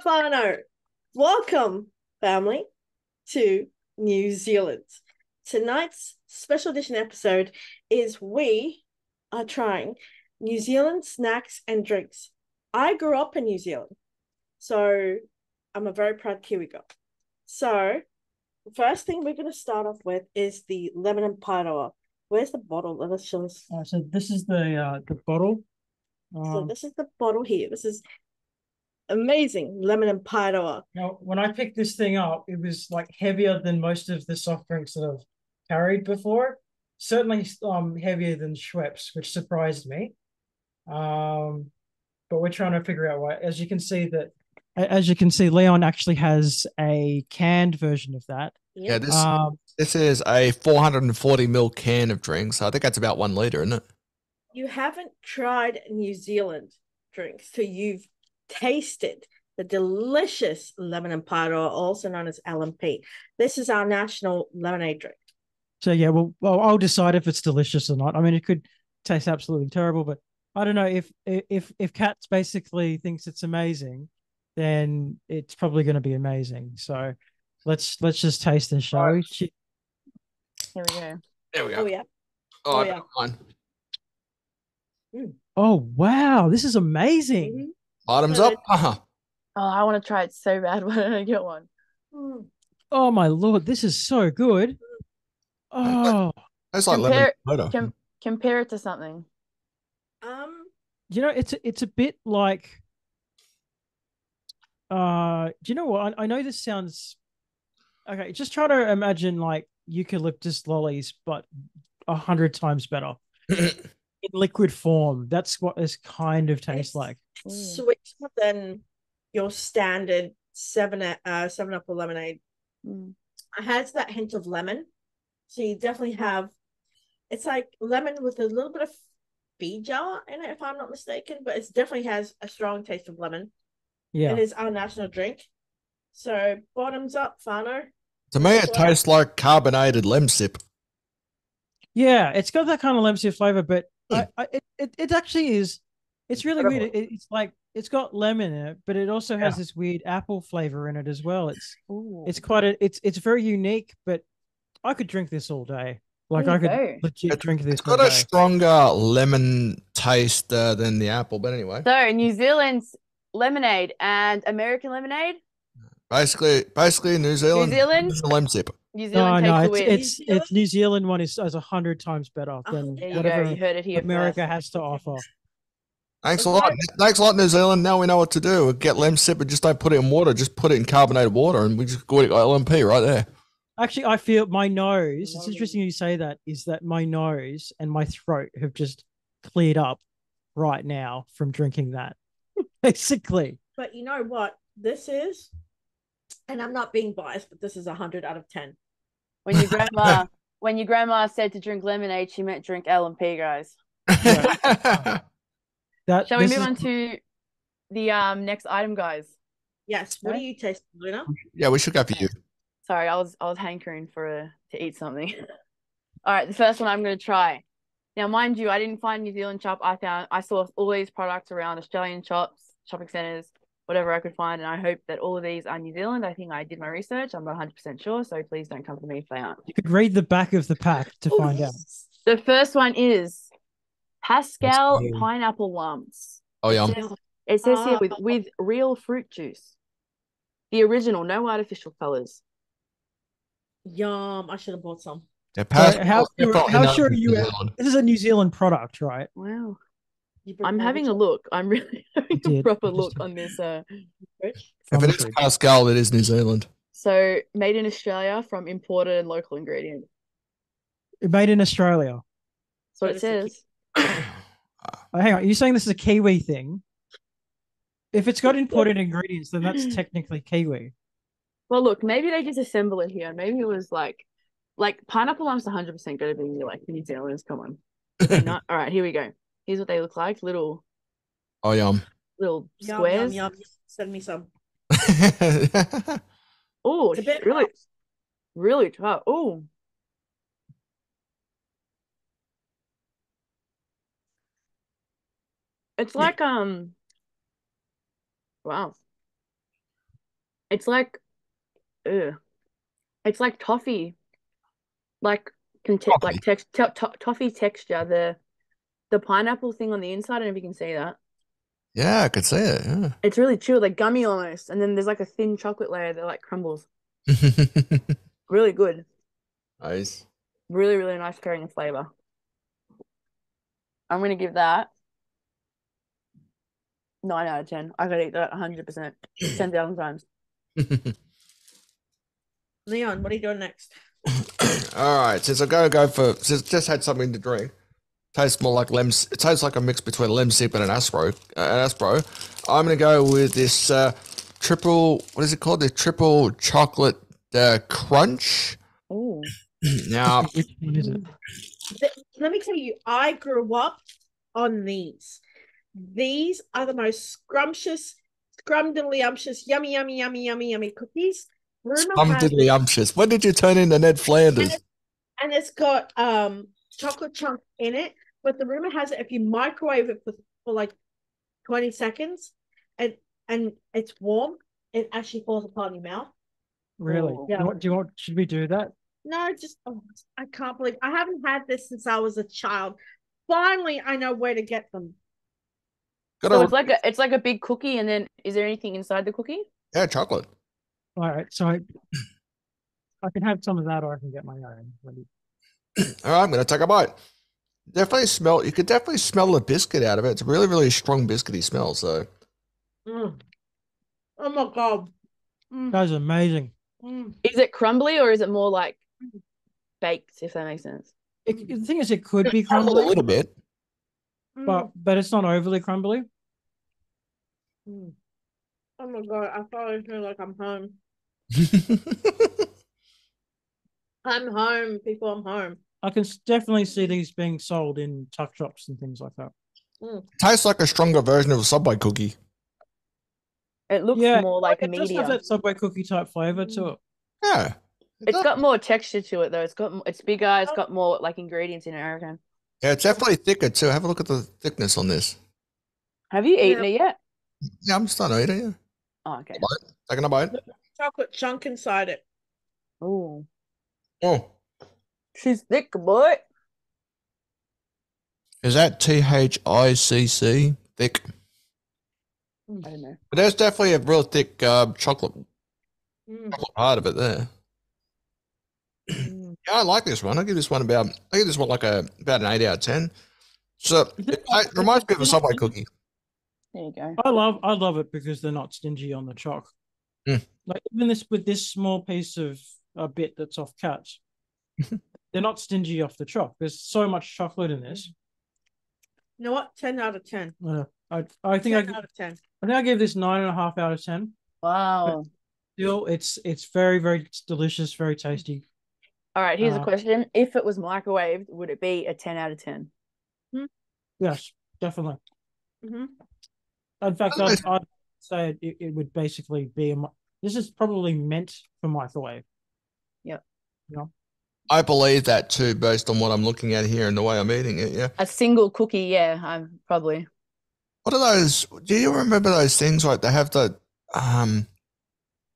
Stefano. Welcome, family, to New Zealand. Tonight's special edition episode is we are trying New Zealand snacks and drinks. I grew up in New Zealand, so I'm a very proud Kiwi girl. So, the first thing we're going to start off with is the lemon and paeroa. Where's the bottle? Let's show us. So this is the bottle. So this is the bottle here. This is amazing lemon and paeroa. Now, when I picked this thing up, it was like heavier than most of the soft drinks that I've carried before. Certainly, heavier than Schweppes, which surprised me. But we're trying to figure out why. As you can see, Leon actually has a canned version of that. Yep. Yeah, this is a 440 ml can of drinks. I think that's about 1 liter, isn't it? You haven't tried New Zealand drinks, so you've tasted the delicious lemon and paeroa, also known as LMP. This is our national lemonade drink. So yeah, well, I'll decide if it's delicious or not. I mean, it could taste absolutely terrible, but I don't know if Katz basically thinks it's amazing, then it's probably going to be amazing. So let's just taste this, shall we? Here we go. There we go. Oh yeah. Oh, yeah. Mine. Oh wow, this is amazing. Mm-hmm. Bottoms up. Oh, I want to try it so bad. Why don't I get one? Oh my lord, this is so good. Oh, It's like lemon soda. Compare it to something. it's a bit like do you know what? I know this sounds okay. Just try to imagine like eucalyptus lollies, but 100 times better in liquid form. That's what this kind of tastes like. Sweeter than your standard seven up or lemonade. It has that hint of lemon, so you definitely have. It's like lemon with a little bit of jar in it, if I'm not mistaken, but it definitely has a strong taste of lemon. Yeah, it is our national drink. So bottoms up, Fano. To me, it tastes like carbonated lemsip. Yeah, it's got that kind of lemon flavor, but it actually is. It's really weird. It's like it's got lemon in it, but it also has this weird apple flavor in it as well. It's very unique, but I could drink this all day. Like I could legit drink this. It's got a stronger lemon taste than the apple, but anyway. So New Zealand's lemonade and American lemonade. Basically, New Zealand. New Zealand. Lemsip. New Zealand takes the win. It's New Zealand one is 100 times better than whatever you heard it here America first. has to offer. Thanks a lot. Thanks a lot, New Zealand. Now we know what to do. We get lemsip, but just don't put it in water. Just put it in carbonated water, and we just go to LMP right there. Actually, I feel my nose. It's interesting you say that. Is that my nose and my throat have just cleared up right now from drinking that, basically. But you know what? This is, and I'm not being biased, but this is 100 out of 10. When your grandma said to drink lemonade, she meant drink LMP, guys. Shall we move on to the next item, guys? Yes. What do you taste, Luna? Yeah, we should go for you. Sorry, I was hankering to eat something. All right, the first one I'm going to try. Now, mind you, I didn't find New Zealand shop. I saw all these products around Australian shops, shopping centers, whatever I could find, and I hope that all of these are New Zealand. I think I did my research. I'm not 100% sure, so please don't come for me if they aren't. You could read the back of the pack to find out. The first one is Pascal pineapple lumps. Oh, yum. It says here with real fruit juice. The original, no artificial colors. Yum! I should have bought some. Yeah, how sure are you? This is a New Zealand product, right? Wow. I'm having a look. I'm really having a proper look on this. If it is Pascal, it is New Zealand. So made in Australia from imported and local ingredient. Made in Australia. That's what it says. Hang on, are you saying this is a Kiwi thing? If it's got imported ingredients, then that's technically Kiwi. Well, look, maybe they just assemble it here. Maybe it was like pineapple lumps 100% going to be like New Zealanders. Come on. Not, all right, here we go. Here's what they look like. Little. Oh, yum. Little squares. Yum. Send me some. Oh, really, really tough. Oh. It's like wow. It's like, ugh. It's like toffee, like Coffee. toffee texture. The pineapple thing on the inside. I don't know if you can see that. Yeah, I could see it. Yeah. It's really chew, like gummy almost. And then there's like a thin chocolate layer that like crumbles. Really good. Nice. Really, really nice pairing of flavor. I'm gonna give that 9 out of 10. I could eat that 100%, 10,000 times. Leon, what are you doing next? All right, since I'm gonna go for since just had something to drink, tastes more like it tastes like a mix between a lem sip and an Aspro. I'm gonna go with this triple. What is it called? The triple chocolate crunch. Oh, Now, Which one is it? Let me tell you, I grew up on these. These are the most scrumptious, scrumdiddlyumptious, yummy, yummy, yummy, yummy, yummy cookies. Rumor has it, umptious. When did you turn into Ned Flanders? and it's got chocolate chunk in it. But the rumor has it if you microwave it for like 20 seconds and it's warm, it actually falls apart in your mouth. Really? Oh. Yeah. Do you want? Should we do that? No, I can't believe I haven't had this since I was a child. Finally, I know where to get them. so it's like a big cookie, and then is there anything inside the cookie? Yeah, chocolate. All right, so I can have some of that, or I can get my own. All right, I'm gonna take a bite. You could definitely smell the biscuit out of it. It's a really, really strong biscuity smell. So, Mm. Oh my god. That's amazing. Is it crumbly or is it more like baked, if that makes sense? The thing is, it could be a crumbly, little bit. but it's not overly crumbly. Oh my god, I finally feel like I'm home. I'm home, people. I'm home. I can definitely see these being sold in tuck shops and things like that. Tastes like a stronger version of a Subway cookie. It looks Yeah, more like it does have media. that Subway cookie type flavor to it. Yeah. It's got more texture to it though. It's bigger. It's got more like ingredients in it, I reckon. Yeah, it's definitely thicker too. Have a look at the thickness on this. Have you eaten it yet? Yeah, I'm starting to eat it. Yeah. Oh, okay. Taking a bite. Chocolate chunk inside it. Oh, Oh, she's thick, boy. is that THICC? Thick. I don't know. But there's definitely a real thick chocolate part of it there. Yeah, I like this one. I give this one like about an 8 out of 10. So it reminds me of a Subway cookie. There you go. I love it because they're not stingy on the chalk. Like even with this small piece of a bit that's off cuts, they're not stingy off the chalk. There's so much chocolate in this. You know what? 10 out of 10. I think 10 out of 10. I think I gave this 9.5 out of 10. Wow. Still, it's very, very delicious, very tasty. All right, here's a question. If it was microwaved, would it be a 10 out of 10? Yes, definitely. In fact, I'd say it would basically be this is probably meant for microwave. Yep. Yeah. I believe that too, based on what I'm looking at here and the way I'm eating it. Yeah. A single cookie, yeah, I'm probably. What are those? Do you remember those things like they have the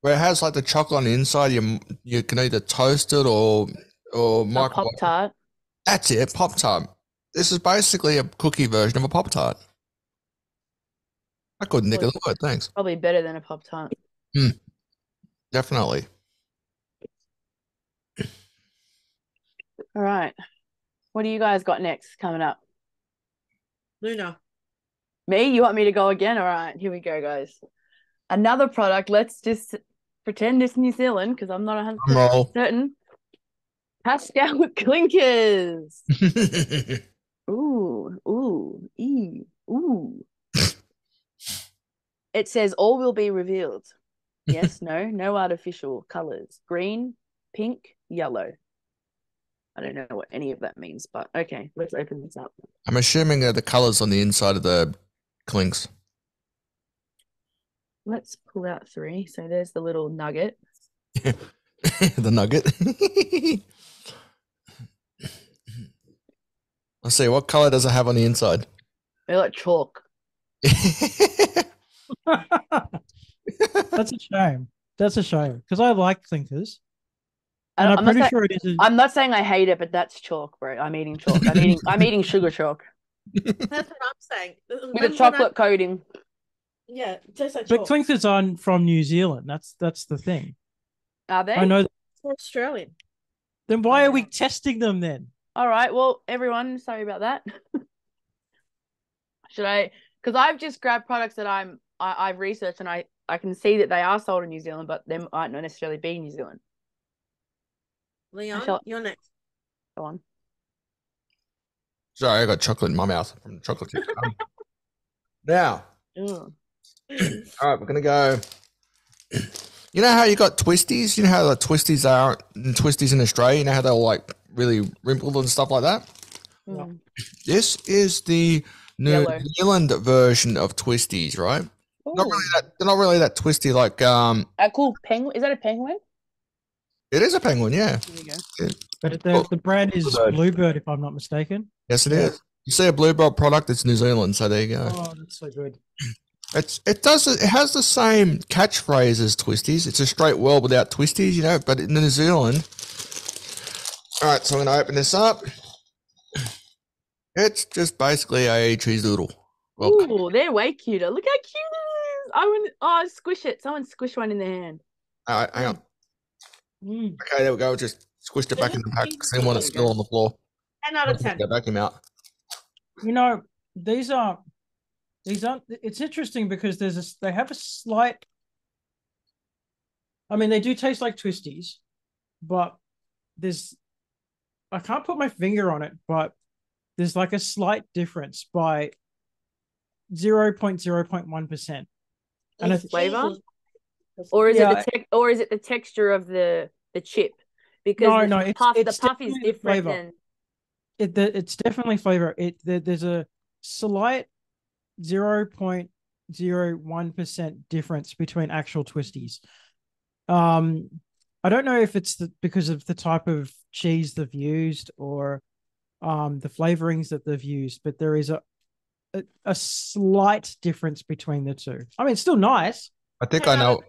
where it has like the chocolate on the inside? You can either toast it or microwave. Pop-Tart. That's it, Pop-Tart. This is basically a cookie version of a Pop-Tart. I couldn't think of the word. Thanks. Probably better than a Pop-Tart. Definitely. All right. What do you guys got next coming up? Luna. Me? You want me to go again? All right, here we go, guys. Another product. Let's just pretend it's New Zealand because I'm not 100% certain. Pascal with clinkers. Ooh. It says all will be revealed. Yes, no artificial colors. Green, pink, yellow. I don't know what any of that means, but okay, let's open this up. I'm assuming they're the colors on the inside of the clinks. Let's pull out 3. So there's the little nugget. The nugget. Let's see, what color does it have on the inside? They're like chalk. That's a shame. That's a shame because I like Clinkers, I and don't- I'm I'm not pretty saying sure it is. I'm not saying I hate it, but that's chalk, bro. I'm eating chalk. I'm eating sugar chalk That's what I'm saying. with a When I, chocolate coating. yeah, it tastes like But chalk. Clinkers aren't from New Zealand. That's the thing. Are they? I know. It's Australian. Then why are we testing them then? All right. Well, everyone, sorry about that. Should I? Because I've just grabbed products that I've researched and I can see that they are sold in New Zealand, but they might not necessarily be in New Zealand. Leon, you're next. Go on. Sorry, I got chocolate in my mouth from the chocolate chip. Now, Ugh. all right, we're gonna go. You know how you got twisties? You know how the twisties are twisties in Australia? You know how they're like really wrinkled and stuff like that? Mm. This is the New Yellow. Zealand version of twisties, right? Not Ooh. really that. They're not really that twisty. Like A cool penguin. Is that a penguin? it is a penguin, yeah. There you go. But Well, the brand is Bluebird. Bluebird, if I'm not mistaken. Yes, it is. You see a Bluebird product, it's New Zealand. So there you go. Oh, that's so good. It has the same catchphrase as Twisties. It's a straight world without Twisties, you know. But in New Zealand, all right. So I'm going to open this up. It's just basically a cheese doodle. Well, Ooh, they're way cuter. Look how cute it is. I want. Oh, squish it. Someone squish one in their hand. all right, hang on. Mm. Okay, there we go. Just squished it back in the pack because I didn't want it to spill on the floor. 10 out of 10. Go back him out. You know, these aren't. It's interesting because they have a slight. I mean, they do taste like Twisties, but I can't put my finger on it, but there's like a slight difference by 0.1%. And It's flavor? cheesy. Or is Yeah. or is it the texture of the chip? Because No, the it's puff is definitely the different flavor. than It's definitely flavor. There's a slight 0.01% difference between actual Twisties. I don't know if it's because of the type of cheese they've used or the flavorings that they've used, but there is a slight difference between the two. I mean, it's still nice. I think I know.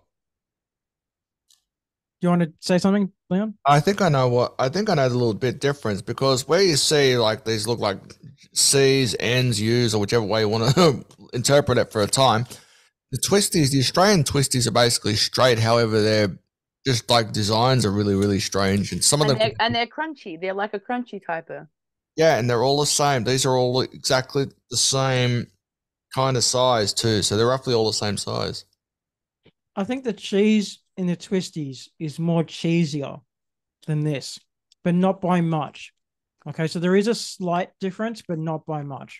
Do you want to say something, Leon? I think I know the little bit difference because where you see like these look like C's, N's, U's, or whichever way you want to interpret it for a time. The Twisties, the Australian Twisties are basically straight. However, they're just like designs are really, really strange. And some of them, they're crunchy. They're like a crunchy type of. yeah, and they're all the same. These are all exactly the same kind of size too. So they're roughly all the same size. I think the cheese in the Twisties is more cheesier than this, but not by much. Okay, so there is a slight difference, but not by much.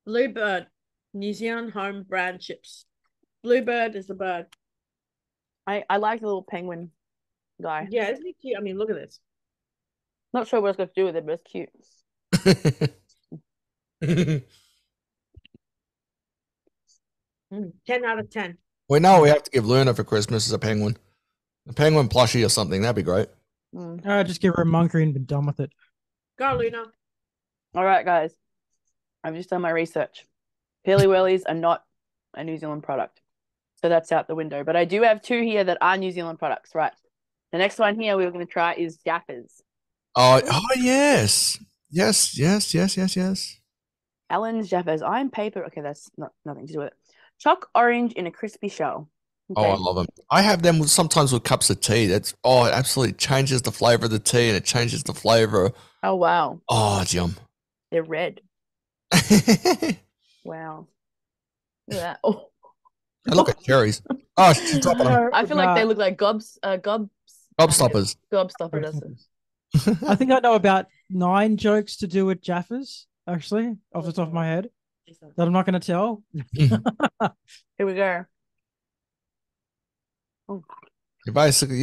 Bluebird, New Zealand home brand chips. Bluebird is the bird. I like the little penguin guy. Yeah, isn't he cute? I mean, look at this. Not sure what it's got to do with it, but it's cute. 10 out of 10. We know we have to give Luna for Christmas as a penguin plushie or something. That'd be great. Just give her a monkey and be done with it. Go, Luna. All right, guys. I've just done my research. Peely Wellies are not a New Zealand product. So that's out the window. But I do have two here that are New Zealand products, right? The next one here we're going to try is Jaffers. Oh yes. Allen's Jaffers. I'm paper. Okay, that's nothing to do with it. Choc orange in a crispy shell. Okay. Oh, I love them. I have them sometimes with cups of tea. It absolutely changes the flavor of the tea and it changes the flavor. Oh, wow. Oh, it's yum. They're red. Wow. Look at that. Oh. I look at cherries. Oh, she's dropping them. I feel like they look like gobstoppers. Gobstopper, that's it. I think I know about 9 jokes to do with Jaffers, actually, off the top of my head, that I'm not going to tell. Here we go. Oh. You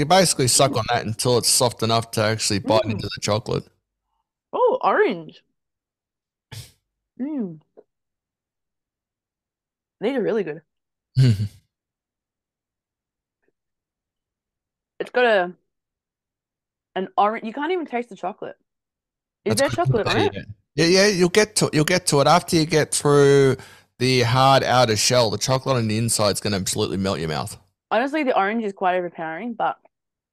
basically suck on that until it's soft enough to actually bite into the chocolate. Oh, orange. These are really good. It's got an orange. You can't even taste the chocolate. Is there chocolate on it? Yeah. You'll get to it after you get through the hard outer shell. The chocolate on the inside is going to absolutely melt your mouth. Honestly, the orange is quite overpowering, but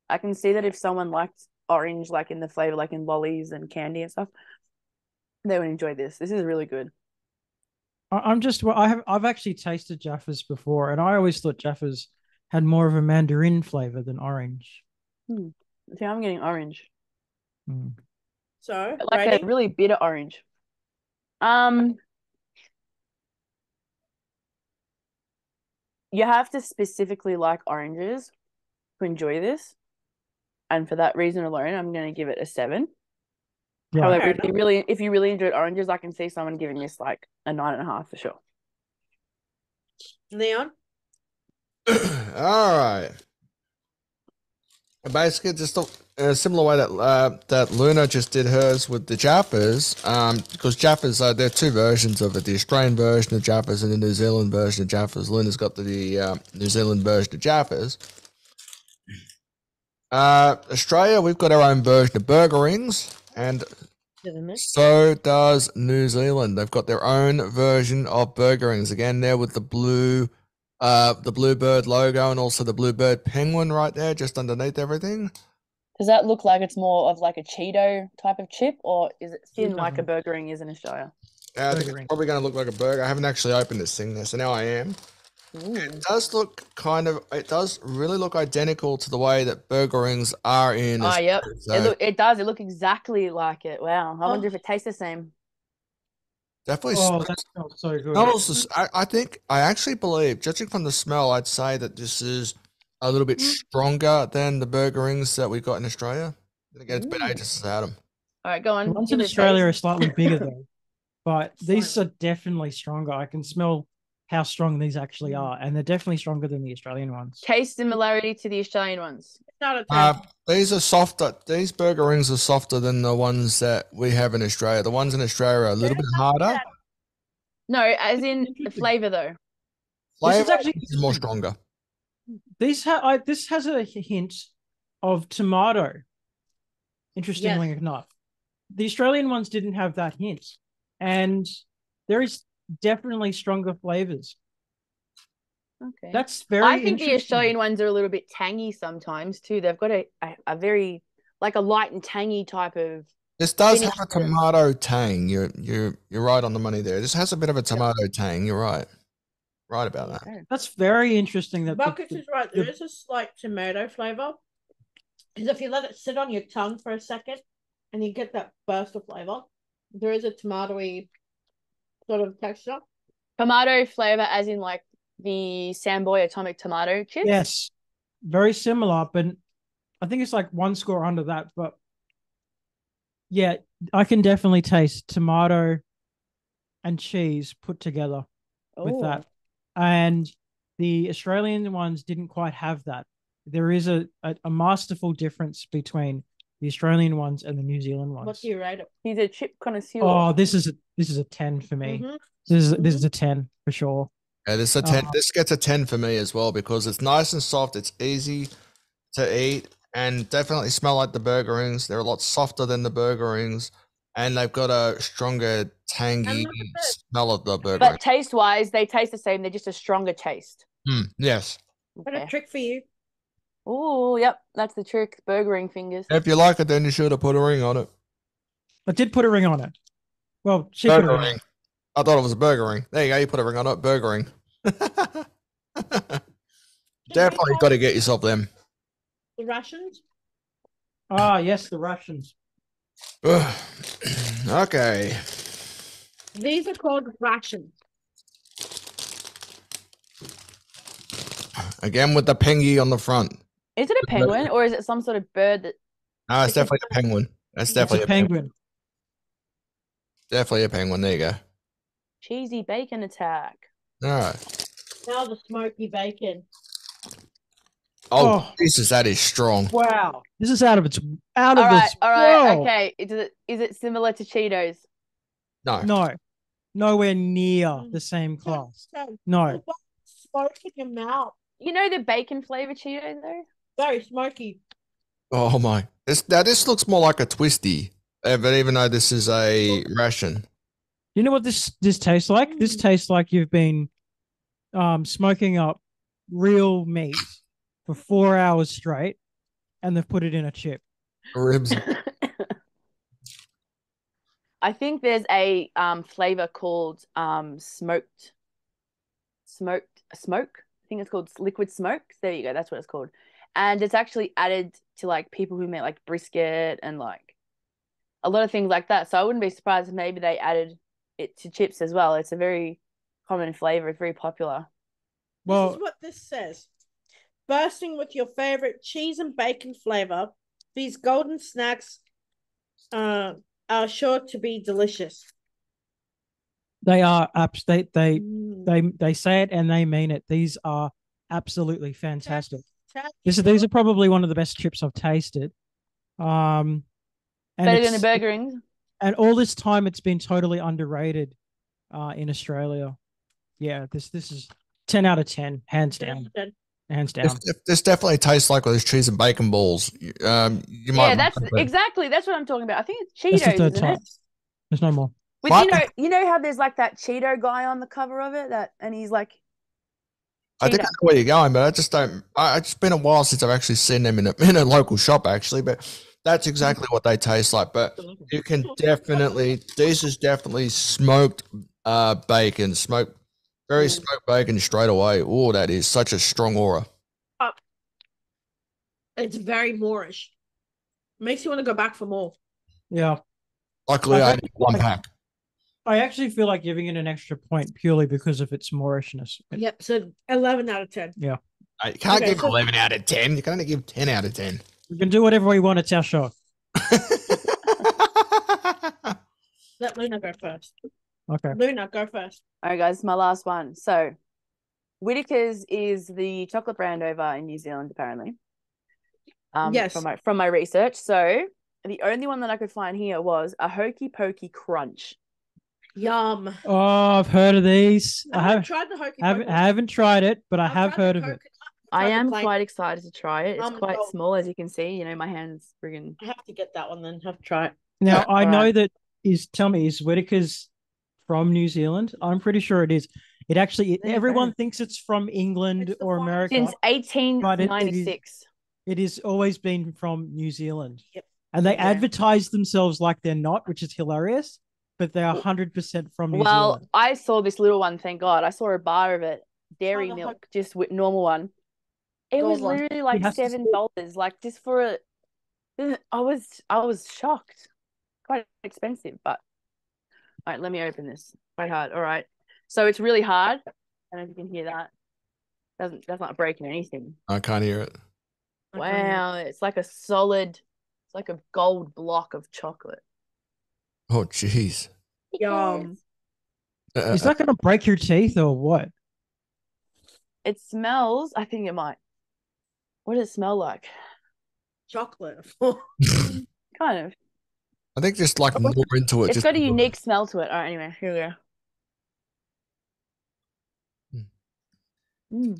I can see that if someone liked orange, like in the flavor, like in lollies and candy and stuff, they would enjoy this. This is really good. I've actually tasted Jaffas before, and I always thought Jaffas had more of a mandarin flavor than orange. See, I'm getting orange. So, Like ready? a really bitter orange. You have to specifically like oranges to enjoy this. And for that reason alone, I'm going to give it a 7. Right. However, if you really enjoyed oranges, I can see someone giving this like a 9.5 for sure. Leon? All right. Basically, just in a similar way that Luna just did hers with the Jaffas, because Jaffas, there are two versions of it: the Australian version of Jaffas and the New Zealand version of Jaffas. Luna's got the New Zealand version of Jaffas. Australia, we've got our own version of burger rings, and so does New Zealand. They've got their own version of burger rings. Again, there with the bluebird logo and also the bluebird penguin right there, just underneath everything. Does that look like it's more of like a Cheeto type of chip, or is it thin like a burger ring is in Australia? I think it's probably going to look like a burger. I haven't actually opened this thing there, so now I am. It does look it does really look identical to the way that burger rings are in Australia. Yep. So it does. It looks exactly like it. Wow. I wonder if it tastes the same. Definitely. That smells so good. I actually believe, judging from the smell, I'd say that this is a little bit stronger than the burger rings that we got in Australia. And again, it's been ages since I had them. All right, go on. The ones in Australia are slightly bigger though, but these are definitely stronger. I can smell how strong these actually are, and they're definitely stronger than the Australian ones. Taste similarity to the Australian ones. These are softer. These burger rings are softer than the ones that we have in Australia. The ones in Australia are a little bit harder. No, as in the flavor though. Flavor this is actually more stronger. This has a hint of tomato. Interestingly enough, the Australian ones didn't have that hint, and there is definitely stronger flavors. Okay, that's very. I think the Australian ones are a little bit tangy sometimes too. They've got a very like a light and tangy type of. This does have a tomato tang. You're right on the money there. This has a bit of a tomato tang. You're right about that. That's very interesting. That Buckets is right. There is a slight tomato flavor. Because if you let it sit on your tongue for a second, and you get that burst of flavor, there is a tomatoey sort of texture. Tomato flavor, as in like the Samboy atomic tomato chips. Yes, very similar, but I think it's like one score under that. But yeah, I can definitely taste tomato and cheese put together with that. And the Australian ones didn't quite have that. There is a masterful difference between the Australian ones and the New Zealand ones. What do you rate it? He's a chip connoisseur. Oh, this is a 10 for me. This is a 10 for sure. Yeah, this is a 10. This gets a 10 for me as well because it's nice and soft. It's easy to eat and definitely smell like the burger rings. They're a lot softer than the burger rings, and they've got a stronger tangy smell of the burger. But taste-wise, they taste the same. They're just a stronger taste. Yes. Got a trick for you. Oh, yep, that's the trick. Burger ring fingers. If you like it, then you should have put a ring on it. I did put a ring on it. Well, she put a ring. I thought it was a burger ring. There you go. You put a ring on it. Burger ring. Definitely got to get yourself them. The rations? Ah, yes, the rations. Okay. These are called rations. Again with the pengy on the front. Is it a penguin or is it some sort of bird that? No, it's definitely a penguin. That's definitely a penguin. Definitely a penguin. There you go. Cheesy bacon attack. All right. Now the smoky bacon. Oh, Jesus, that is strong. Wow. This is out of this All right, world. okay. Is it similar to Cheetos? No. Nowhere near the same class. No. Smoke in your mouth. You know the bacon flavor Cheetos though? Very smoky. Oh my. This looks more like a twisty. But even though this is a ration. You know what this tastes like? This tastes like you've been smoking up real meat for 4 hours straight, and they've put it in a chip. Ribs. I think there's a flavor called smoke. I think it's called liquid smoke. There you go. That's what it's called. And it's actually added to like people who make like brisket and like a lot of things like that. So I wouldn't be surprised if maybe they added it to chips as well. It's a very common flavor. It's very popular. This is what this says. Bursting with your favorite cheese and bacon flavor, these golden snacks are sure to be delicious. They are they say it and they mean it. These are absolutely fantastic. These are probably one of the best chips I've tasted. And better than the Burger Rings. And all this time, it's been totally underrated in Australia. Yeah, this is 10 out of 10, hands down. Hands down. This definitely tastes like those cheese and bacon balls. You might. Yeah, that's what I'm talking about. I think it's Cheetos, isn't it? There's no more. But you know how there's like that Cheeto guy on the cover of it, and he's like. I think I know where you're going, but I just don't. It's been a while since I've actually seen them in a local shop, actually. But that's exactly what they taste like. But you can definitely. This is definitely smoked bacon, smoked bacon straight away. Oh, that is such a strong aura. It's very Moorish. Makes you want to go back for more. Yeah. Luckily, I need one pack. I actually feel like giving it an extra point purely because of its Moorishness. Yep, so 11 out of 10. Yeah. You can't give 11 out of 10. You can only give 10 out of 10. We can do whatever we want. It's our show. Let Luna go first. Okay. Luna, go first. All right, guys, my last one. So, Whittaker's is the chocolate brand over in New Zealand, apparently. Yes. From my research. So, the only one that I could find here was a Hokey Pokey Crunch. Yum. Oh, I've heard of these. I haven't tried the Hokey Pokey. I haven't tried it, but I have heard of it. I am quite excited to try it. It's quite small, as you can see. You know, my hand's friggin'. I have to get that one then. Have to try it. Now, I know that is Whittaker's from New Zealand? I'm pretty sure it is. It actually, everyone thinks it's from England or America. Since 1896. It has always been from New Zealand. Yep. And they advertise themselves like they're not, which is hilarious. But they are 100% from New Zealand. Well, I saw this little one, thank God. I saw a bar of it. Dairy milk, just with normal one. It was literally like $7, like just for a. I was shocked. Quite expensive, but all right, let me open this. Quite hard. All right. So it's really hard. I don't know if you can hear that. That's not breaking anything. I can't hear it. Wow, it's like it's like a gold block of chocolate. Oh, jeez. Yum. Is that going to break your teeth or what? It smells, I think it might. What does it smell like? Chocolate. Kind of. I think just like more into it. It's got a unique smell to it. All right, anyway, here we go.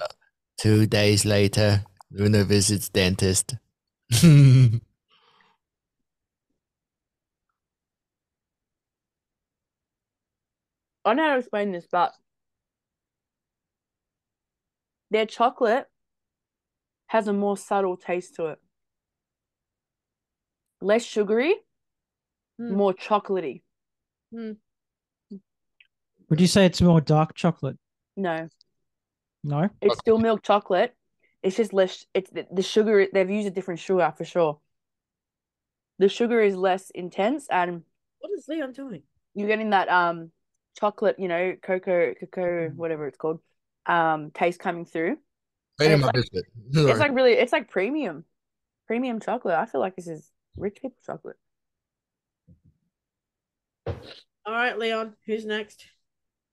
2 days later, Luna visits dentist. I don't know how to explain this, but their chocolate has a more subtle taste to it. Less sugary, more chocolatey. Would you say it's more dark chocolate? No. No? It's still milk chocolate. It's just less. It's the sugar. They've used a different sugar for sure. The sugar is less intense, and what is Leon doing? You're getting that chocolate, you know, cocoa, whatever it's called, taste coming through. It's like premium chocolate. I feel like this is rich people chocolate. All right, Leon, who's next?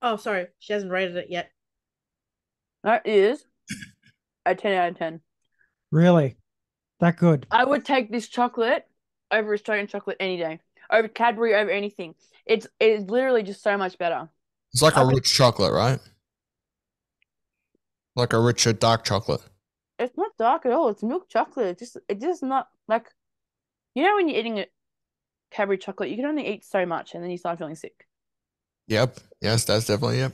Oh, sorry, she hasn't rated it yet. That is a 10 out of 10. Really? That good? I would take this chocolate over Australian chocolate any day. Over Cadbury, over anything. It's literally just so much better. It's like a rich chocolate, right? Like a richer dark chocolate. It's not dark at all. It's milk chocolate. It's just not like, you know, when you're eating a Cadbury chocolate, you can only eat so much and then you start feeling sick. Yep. Yes, that's definitely yep.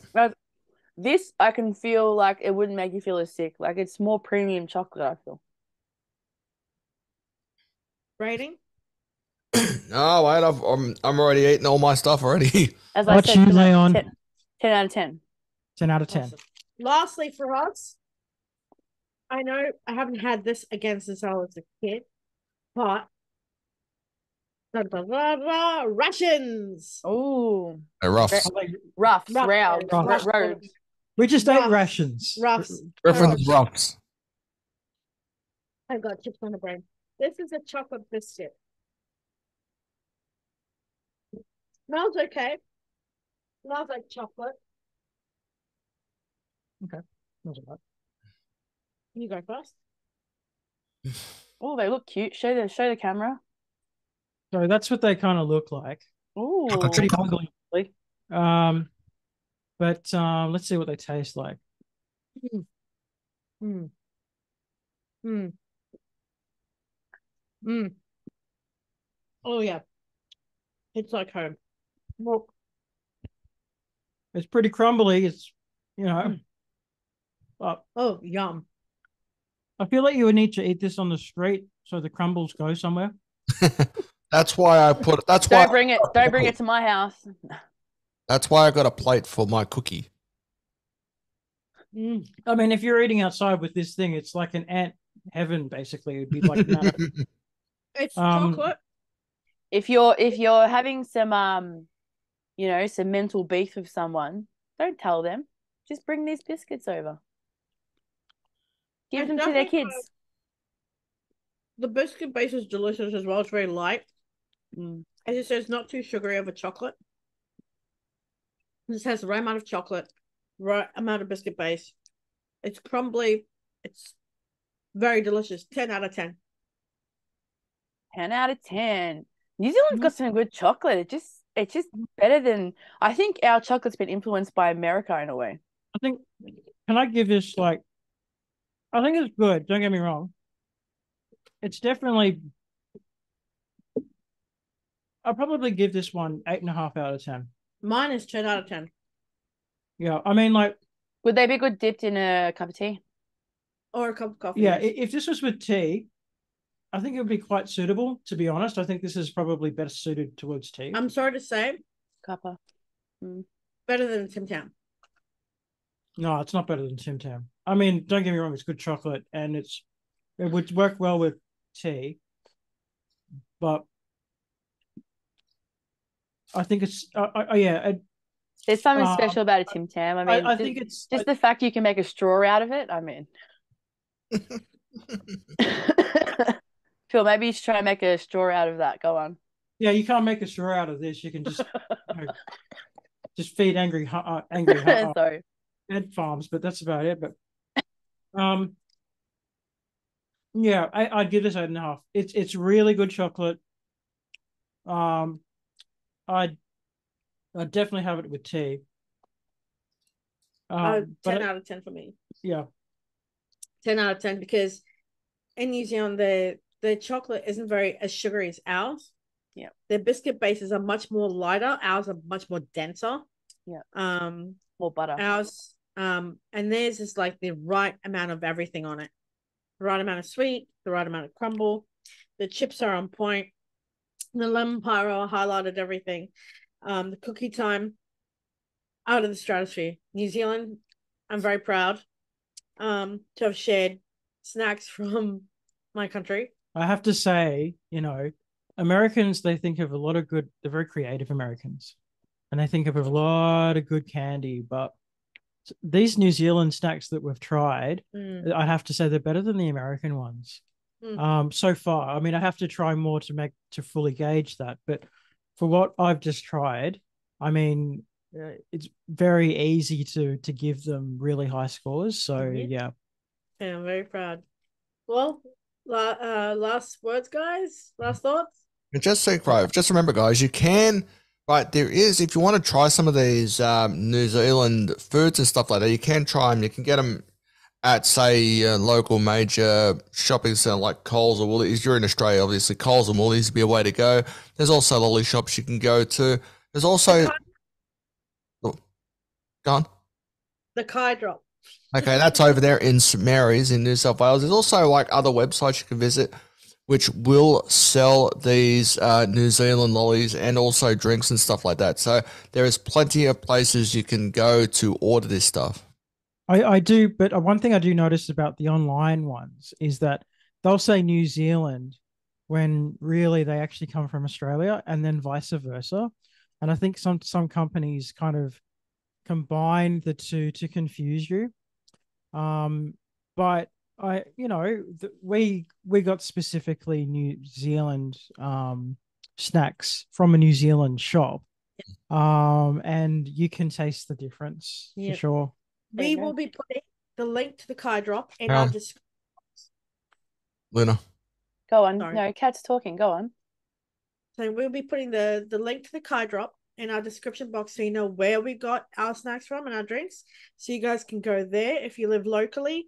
This I can feel like it wouldn't make you feel as sick. Like it's more premium chocolate, I feel. Rating? Oh wait, I'm already eating all my stuff already. As I What's said, you, Leon? 10 out of 10. 10 out of 10. Awesome. Lastly, for us, I know I haven't had this again since I was a kid, but rations. Oh, They're rough. Ruffs, Ruffs. roads. We just ate Ruffs. rations. Ruffs. Griffin Ruffs. I've got chips on the brain. This is a chocolate biscuit. Smells okay. Smells like chocolate. Okay. You go first. Oh, they look cute. Show the camera. So that's what they kind of look like. Oh, Pretty ugly. But let's see what they taste like. Mm. Mm. Mm. Mm. Oh yeah. It's like home. Well, It's pretty crumbly. It's, you know, oh, yum. I feel like you would need to eat this on the street so the crumbles go somewhere. That's why I put. That's don't why. bring it. Don't bring it to my house. That's why I got a plate for my cookie. Mm. I mean, if you're eating outside with this thing, it's like an ant heaven, basically. It'd be like It's chocolate. If you're having some some mental beef with someone, don't tell them. Just bring these biscuits over. Give them to their kids. The biscuit base is delicious as well. It's very light. As you said, it's not too sugary of a chocolate. This has the right amount of chocolate, right amount of biscuit base. It's crumbly. It's very delicious. 10 out of 10. 10 out of 10. New Zealand's got some good chocolate. It's just better than, I think our chocolate's been influenced by America in a way. Can I give this I think it's good. Don't get me wrong. It's definitely, I'll probably give this one 8.5 out of 10. Mine is 10 out of 10. Yeah, I mean, would they be good dipped in a cup of tea? Or a cup of coffee. Yeah, if this was with tea, I think it would be quite suitable, to be honest. I think this is probably better suited towards tea. I'm sorry to say. Cuppa. Better than Tim Tam. No, it's not better than Tim Tam. I mean, don't get me wrong, it's good chocolate and it would work well with tea. But I think it's, there's something special about a Tim Tam. I mean, I think it's just the fact you can make a straw out of it. I mean, Phil, maybe you should try and make a straw out of that. Go on. Yeah, you can't make a straw out of this. You can just just feed angry Sorry. head farms, but that's about it. But yeah, I'd give this 8.5. It's really good chocolate. I'd definitely have it with tea. 10 out of 10 for me. Yeah. 10 out of 10 because in New Zealand the chocolate isn't very as sugary as ours. Yeah. Their biscuit bases are much more lighter. Ours are much more denser. Yeah. More butter. Ours and theirs is like the right amount of everything on it. The right amount of sweet, the right amount of crumble. The chips are on point. The lemon pyro highlighted everything. The cookie time out of the stratosphere. New Zealand, I'm very proud to have shared snacks from my country. I have to say, Americans, they think of a lot of good, they're very creative Americans. And they think of a lot of good candy, but these New Zealand snacks that we've tried, I have to say they're better than the American ones. So far. I mean, I have to try more to fully gauge that. But for what I've just tried, I mean, it's very easy to give them really high scores. So yeah. I'm very proud. Well, last words, guys. Last thoughts. And just remember, guys, you can. Right, there is, if you want to try some of these New Zealand foods and stuff like that, you can try them. You can get them at, say, a local major shopping centre like Coles or Woolies. You're in Australia, obviously. Coles and Woolies would be a way to go. There's also lolly shops you can go to. There's also... Go on. the Kai drop. Okay, that's over there in St Mary's in New South Wales. There's also like other websites you can visit which will sell these New Zealand lollies and also drinks and stuff like that. So there is plenty of places you can go to order this stuff. I do, but one thing I do notice about the online ones is that they'll say New Zealand when really they actually come from Australia, and then vice versa. And I think some companies kind of combine the two to confuse you. But we got specifically New Zealand snacks from a New Zealand shop. And you can taste the difference for sure. We will be putting the link to the Kai drop in our description. Luna. Go on. Sorry. No, Kat's talking. Go on. So we'll be putting the link to the Kai drop in our description box so you know where we got our snacks from and our drinks. So you guys can go there if you live locally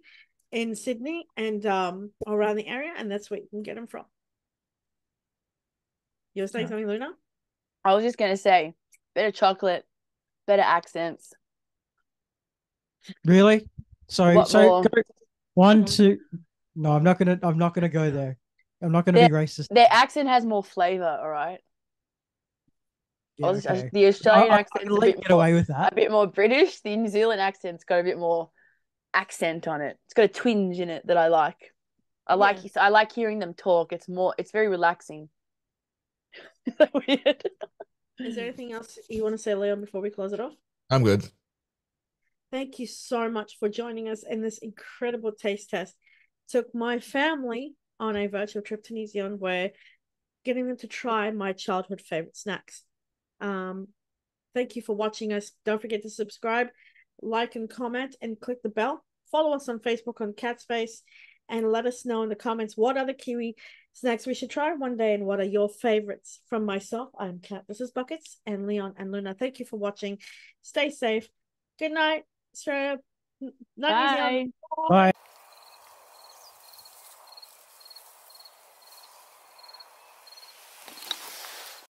in Sydney and around the area, and that's where you can get them from. You were saying something, Luna? I was just gonna say, better chocolate, better accents. Really? So What more? go 1, 2. No, I'm not gonna go there. I'm not gonna be racist. Their accent has more flavor, all right? Yeah, okay. The Australian I accent's can get away with that. A bit more British. The New Zealand accent's got a bit more accent on it. It's got a twinge in it that I like. I like hearing them talk. It's very relaxing. Is that weird? Is there anything else you want to say, Leon, before we close it off? I'm good. Thank you so much for joining us in this incredible taste test. Took my family on a virtual trip to New Zealand where getting them to try my childhood favorite snacks. Thank you for watching us. Don't forget to subscribe, like and comment, and click the bell. Follow us on Facebook on Catspace, and let us know in the comments what other Kiwi snacks we should try one day and what are your favorites. From myself, I'm Kat, this is Buckets, and Leon and Luna. Thank you for watching. Stay safe. Good night, Australia. Night, New Zealand. Bye.